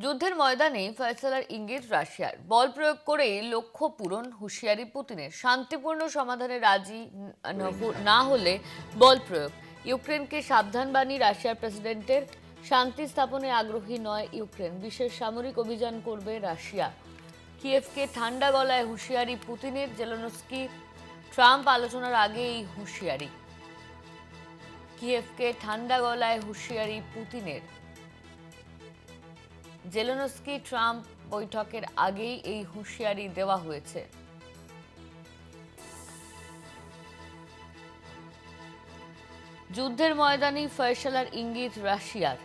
যুদ্ধের ময়দানে ফয়সালার ইঙ্গিত রাশিয়ার, বল প্রয়োগ করেই লক্ষ্য পূরণ হুঁশিয়ারি পুতিনের, শান্তিপূর্ণ সমাধানে রাজি না হলে বল প্রয়োগ। ইউক্রেনকে সাবধান বাণী রাশিয়ার প্রেসিডেন্টের, শান্তি স্থাপনে আগ্রহী নয় ইউক্রেন, বিশেষ সামরিক অভিযান করবে রাশিয়া। কিয়েভকে ঠান্ডা গলায় হুঁশিয়ারি পুতিনের, জেলেনস্কি ট্রাম্প আলোচনার আগে এই হুঁশিয়ারি। কিয়েভকে ঠান্ডা গলায় হুঁশিয়ারি পুতিনের, জেলেনস্কি ট্রাম্প বৈঠকের আগেই এই হুঁশিয়ারি দেওয়া হয়েছে। যুদ্ধের ময়দানে ফয়সালার ইঙ্গিত রাশিয়ার,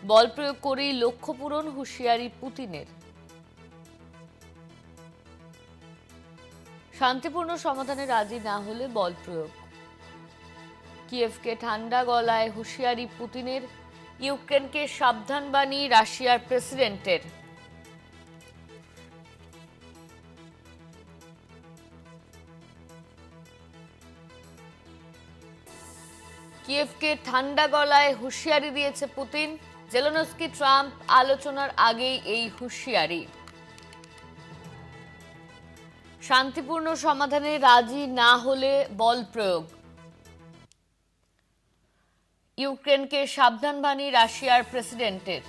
বল প্রয়োগ করেই লক্ষ্য পূরণ হুঁশিয়ারি পুতিনের, শান্তিপূর্ণ সমাধানে রাজি না হলে বল প্রয়োগ। কিয়েভকে ঠান্ডা গলায় হুঁশিয়ারি পুতিনের, ইউক্রেনকে সাবধান বাণী রাশিয়ার প্রেসিডেন্টের। কিয়েভকে ঠান্ডা গলায় হুঁশিয়ারি দিয়েছে পুতিন, জেলেনস্কি ট্রাম্প আলোচনার আগেই এই হুঁশিয়ারি। শান্তিপূর্ণ সমাধানে রাজি না হলে বল প্রয়োগ। ইউক্রেনকে সাবধান বাণী রাশিয়ার প্রেসিডেন্টের।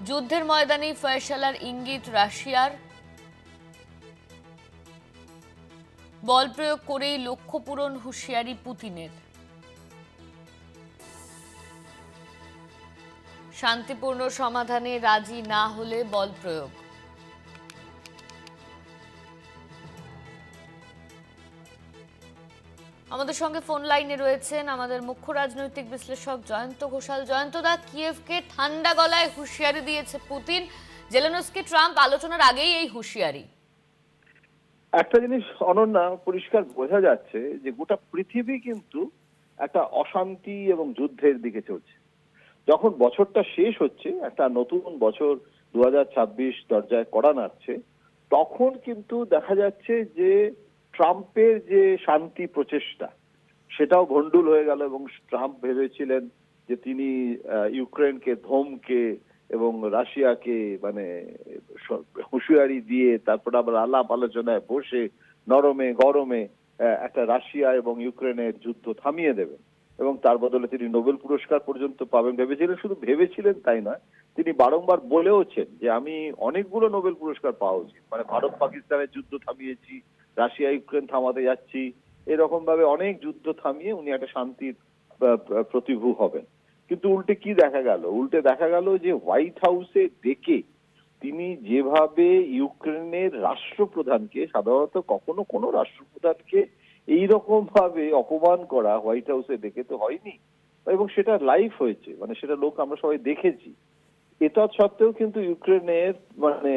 যুদ্ধের ময়দানে ফয়সালার ইঙ্গিত রাশিয়ার, বল প্রয়োগ করেই লক্ষ্য পূরণ হুঁশিয়ারি পুতিনের, শান্তিপূর্ণ সমাধানে রাজি না হলে বল প্রয়োগ। আমাদের সঙ্গে ফোন লাইনে রয়েছেন আমাদের মুখ্য রাজনৈতিক বিশ্লেষক জয়ন্ত ঘোষাল। জয়ন্তদা, কিয়েভকে ঠান্ডা গলায় হুঁশিয়ারি দিয়েছে পুতিন, জেলেনস্কি ট্রাম্প আলোচনার আগেই এই হুঁশিয়ারি। একটা জিনিস অনন্যা পরিষ্কার বোঝা যাচ্ছে যে গোটা পৃথিবী কিন্তু একটা অশান্তি এবং যুদ্ধের দিকে চলছে। যখন বছরটা শেষ হচ্ছে, একটা নতুন বছর 2026 দরজায় কড়া নাড়ছে, তখন কিন্তু দেখা যাচ্ছে যে ট্রাম্পের যে শান্তি প্রচেষ্টা সেটাও ভণ্ডুল হয়ে গেল। এবং ট্রাম্প ভেবেছিলেন যে তিনি ইউক্রেনকে ধমকে এবং রাশিয়াকে মানে হুঁশিয়ারি দিয়ে তারপর আবার আলাপ আলোচনায় বসে নরমে গরমে একটা রাশিয়া এবং ইউক্রেনের যুদ্ধ থামিয়ে দেবেন এবং তার বদলে তিনি নোবেল পুরস্কার পর্যন্ত পাবেন ভেবেছিলেন। শুধু ভেবেছিলেন তাই নয়, তিনি বারংবার বলেওছেন যে আমি অনেকগুলো নোবেল পুরস্কার পাওয়া উচিত, মানে ভারত পাকিস্তানের যুদ্ধ থামিয়েছি, রাশিয়া ইউক্রেন থামাতে যাচ্ছি, এরকম ভাবে অনেক যুদ্ধ থামিয়ে উনি একটা শান্তির প্রতিভূ হবেন। কিন্তু উল্টে কি দেখা গেল? উল্টে দেখা গেল যে হোয়াইট হাউসে ডেকে তিনি যেভাবে ইউক্রেনের রাষ্ট্রপ্রধানকে, সাধারণত কখনো কোনো রাষ্ট্রপ্রধানকে এইরকম ভাবে অপমান করা হোয়াইট হাউসে ডেকে তো হয়নি, এবং সেটা লাইভ হয়েছে, মানে সেটা লোক আমরা সবাই দেখেছি। এটা সত্ত্বেও কিন্তু ইউক্রেনের মানে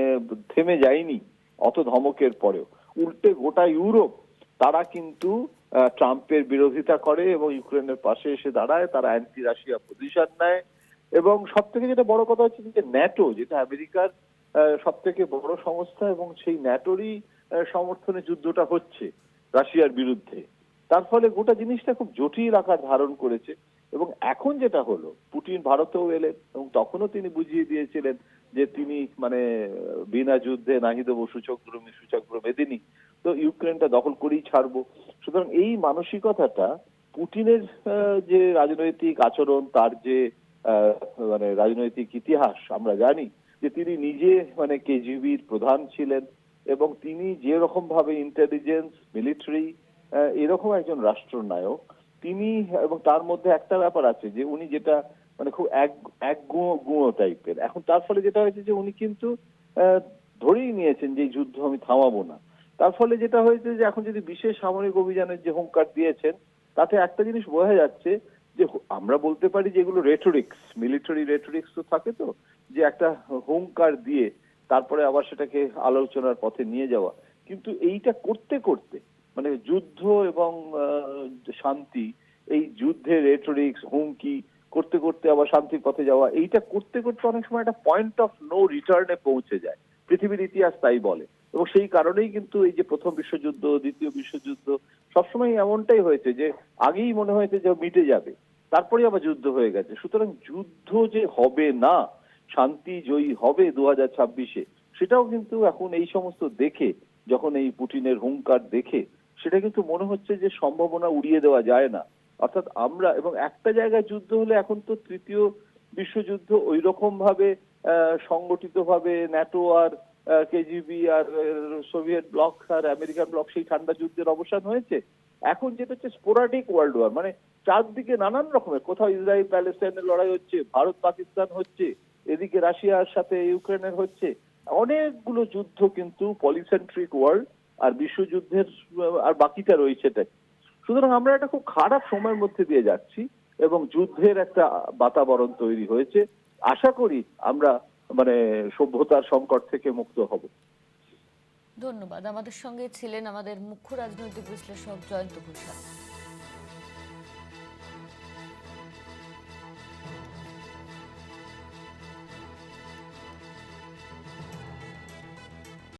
থেমে যায়নি অত ধমকের পরেও। উল্টে গোটা ইউরোপ তারা কিন্তু ট্রাম্পের বিরোধিতা করে এবং ইউক্রেনের পাশে এসে দাঁড়ায়, তারা অ্যান্টি রাশিয়া পজিশন নেয়। এবং সব থেকে যেটা বড় কথা হচ্ছে যে ন্যাটো, যেটা আমেরিকার সব থেকে বড় সংস্থা, এবং সেই ন্যাটোরই সমর্থনে যুদ্ধটা হচ্ছে রাশিয়ার বিরুদ্ধে। তার ফলে গোটা জিনিসটা খুব জটিল আকার ধারণ করেছে। এবং এখন যেটা হলো, পুতিন ভারতেও এলেন এবং তখনও তিনি বুঝিয়ে দিয়েছিলেন যে তিনি মানে বিনা যুদ্ধে নাহি দেবো সূচক্রমী মেদিনী, তো ইউক্রেনটা দখল করেই ছাড়বো। সুতরাং এই মানসিকতাটা পুতিনের যে রাজনৈতিক আচরণ, তার যে মানে রাজনৈতিক ইতিহাস আমরা জানি যে তিনি নিজে মানে কেজিবির প্রধান ছিলেন এবং তিনি যে রকম ভাবে ইন্টেলিজেন্স মিলিটারি এরকম একজন রাষ্ট্রনায়ক তিনি। এবং তার মধ্যে একটা ব্যাপার আছে যে উনি যেটা মানে খুব এক গুঁড়ো টাইপের। এখন তার ফলে যেটা হয়েছে যে উনি কিন্তু ধরেই নিয়েছেন যে এই যুদ্ধ আমি থামাবো না। তার ফলে যেটা হয়েছে যে এখন যদি বিশেষ সামরিক অভিযানের যে হুঙ্কার দিয়েছেন, তাতে একটা জিনিস বোঝা যাচ্ছে যে আমরা বলতে পারি যে এগুলো রেটোরিক্স, মিলিটারি রেটোরিক্স তো থাকে, তো যে একটা হুঙ্কার দিয়ে তারপরে আবার সেটাকে আলোচনার পথে নিয়ে যাওয়া। কিন্তু এইটা করতে করতে মানে যুদ্ধ এবং শান্তি, এই যুদ্ধের রেটোরিক্স হুমকি করতে করতে আবার শান্তির পথে যাওয়া, এইটা করতে করতে অনেক সময় একটা পয়েন্ট অফ নো রিটার্নে পৌঁছে যায়। পৃথিবীর ইতিহাস তাই বলে। এবং সেই কারণেই কিন্তু এই যে প্রথম বিশ্বযুদ্ধ, দ্বিতীয় বিশ্বযুদ্ধ, সবসময় এমনটাই হয়েছে যে আগেই মনে হয়েছে যে মিটে যাবে, তারপরে আবার যুদ্ধ হয়ে গেছে। সুতরাং যুদ্ধ যে হবে না, শান্তি জয়ী হবে 2026-এ, সেটাও কিন্তু এখন এই সমস্ত দেখে, যখন এই পুটিনের হুঙ্কার দেখে, সেটা কিন্তু মনে হচ্ছে যে সম্ভাবনা উড়িয়ে দেওয়া যায় না। অর্থাৎ আমরা, এবং একটা জায়গায় যুদ্ধ হলে এখন তো তৃতীয় বিশ্বযুদ্ধ ওই রকম ভাবে সংগঠিত ভাবে ন্যাটো আর কেজিবি আর সোভিয়েত ব্লক আর আমেরিকান ব্লক সেই ঠান্ডা যুদ্ধের অবসান হয়েছে। এখন যেটা হচ্ছে স্পোরাডিক ওয়ার্ল্ড ওয়ার, মানে চারদিকে নানান রকমের, কোথাও ইসরায়েল প্যালেস্টাইনের লড়াই হচ্ছে, ভারত পাকিস্তান হচ্ছে, এদিকে রাশিয়ার সাথে ইউক্রেনের হচ্ছে, অনেকগুলো যুদ্ধ কিন্তু পলিসেন্ট্রিক ওয়ার্ল্ড, আর বিশ্বযুদ্ধের আর বাকিটা রয়েছে। সুতরাং আমরা একটা খুব খারাপ সময়ের মধ্যে দিয়ে যাচ্ছি এবং যুদ্ধের একটা বাতাবরণ তৈরি হয়েছে। আশা করি আমরা মানে সভ্যতার সংকট থেকে মুক্ত হব। ধন্যবাদ। আমাদের সঙ্গে ছিলেন আমাদের মুখ্য রাজনৈতিক বিশ্লেষক জয়ন্ত ঘোষাল।